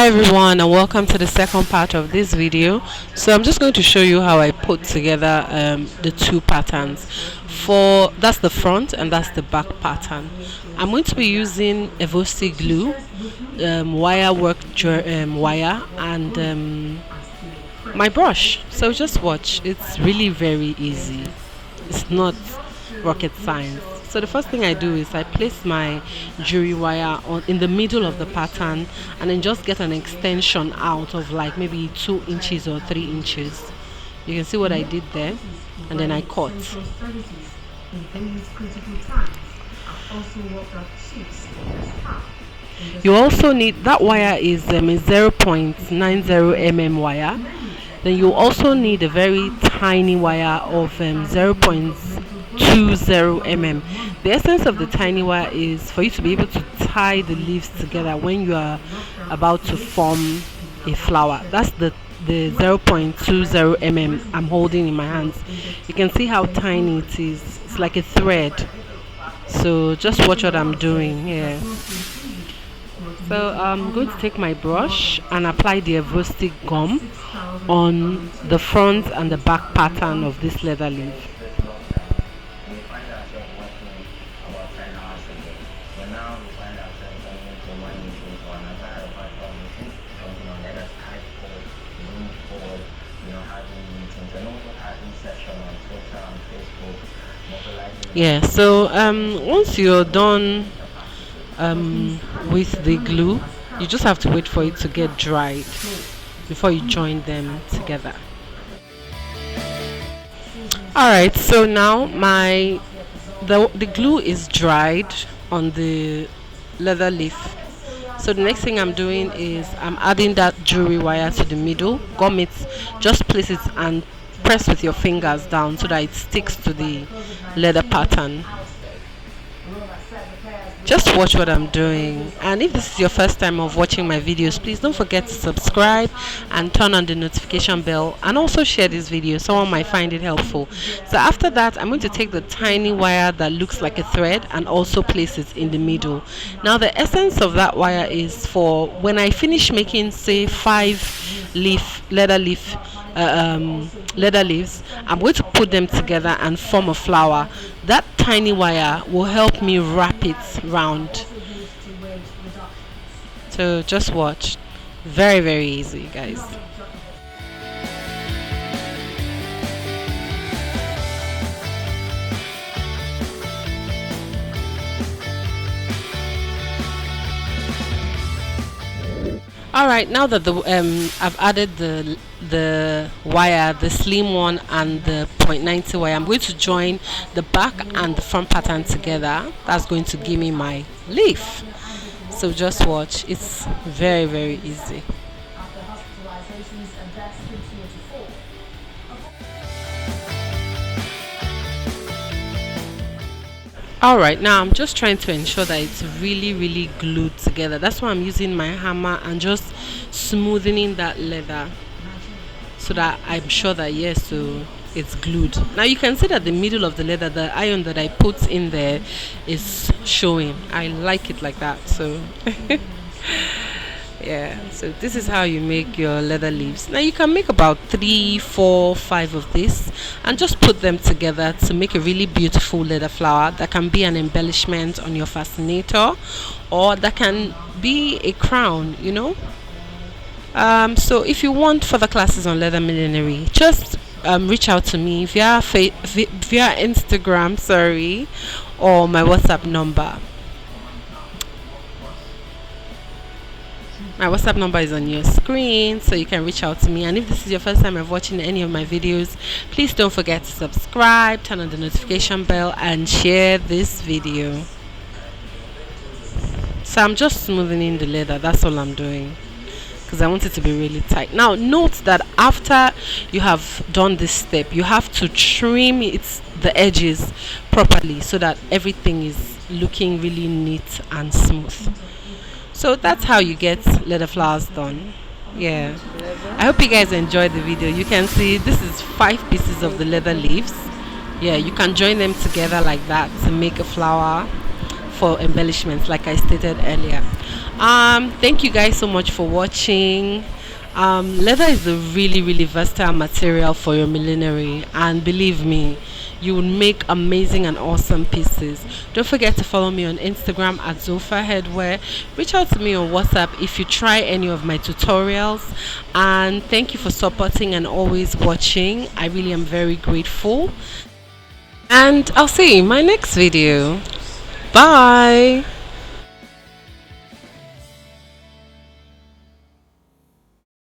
everyone, and welcome to the second part of this video. So I'm just going to show you how I put together the two patterns. For that's the front and that's the back pattern. I'm going to be using evoxy glue, wire work wire, and my brush. So just watch. It's really very easy. It's not rocket science. So the first thing I do is I place my jewelry wire in the middle of the pattern, and then just get an extension out of like maybe 2 inches or 3 inches. You can see what I did there, and then I cut. You also need that wire is a 0.90 mm wire. Then you also need a very tiny wire of 0.20 mm. The essence of the tiny wire is for you to be able to tie the leaves together when you are about to form a flower. That's the 0.20 mm I'm holding in my hands. You can see how tiny it is. It's like a thread. So just watch what I'm doing here. So I'm going to take my brush and apply the evoxy gum on the front and the back pattern of this leather leaf. Yeah, so once you're done with the glue, you just have to wait for it to get dried before you join them together. Alright, so now the glue is dried on the leather leaf. So the next thing I'm doing is I'm adding that jewelry wire to the middle. Gum it, just place it and press with your fingers down so that it sticks to the leather pattern. Just watch what I'm doing, and if this is your first time of watching my videos, please don't forget to subscribe and turn on the notification bell, and also share this video. Someone might find it helpful. So after that, I'm going to take the tiny wire that looks like a thread and also place it in the middle. Now the essence of that wire is for when I finish making, say, 5 leather leaves, I'm going to put them together and form a flower. That tiny wire will help me wrap it round. So just watch. Very, very easy, guys. Alright, now that I've added the wire, the slim one and the 0.90 wire, I'm going to join the back and the front pattern together. That's going to give me my leaf. So just watch. It's very, very easy. Alright, now I'm just trying to ensure that it's really, really glued together. That's why I'm using my hammer and just smoothing that leather so that I'm sure that yes, so it's glued. Now you can see that the middle of the leather, the iron that I put in there is showing. I like it like that. So yeah, so this is how you make your leather leaves. Now you can make about 3, 4, 5 of this and just put them together to make a really beautiful leather flower that can be an embellishment on your fascinator, or that can be a crown, you know. So if you want further classes on leather millinery, just reach out to me via Instagram, or my WhatsApp number. My WhatsApp number is on your screen, so you can reach out to me. And if this is your first time of watching any of my videos, please don't forget to subscribe, turn on the notification bell, and share this video. So I'm just smoothing in the leather. That's all I'm doing, because I want it to be really tight. Now note that after you have done this step, you have to trim the edges properly so that everything is looking really neat and smooth. So that's how you get leather flowers done. Yeah, I hope you guys enjoyed the video. You can see this is 5 pieces of the leather leaves. Yeah, you can join them together like that to make a flower. for embellishments, like I stated earlier. Thank you guys so much for watching. Leather is a really versatile material for your millinery, and believe me, you will make amazing and awesome pieces. Don't forget to follow me on Instagram at Zofa Headwear. Reach out to me on WhatsApp if you try any of my tutorials. And thank you for supporting and always watching. I really am very grateful. And I'll see you in my next video. Bye.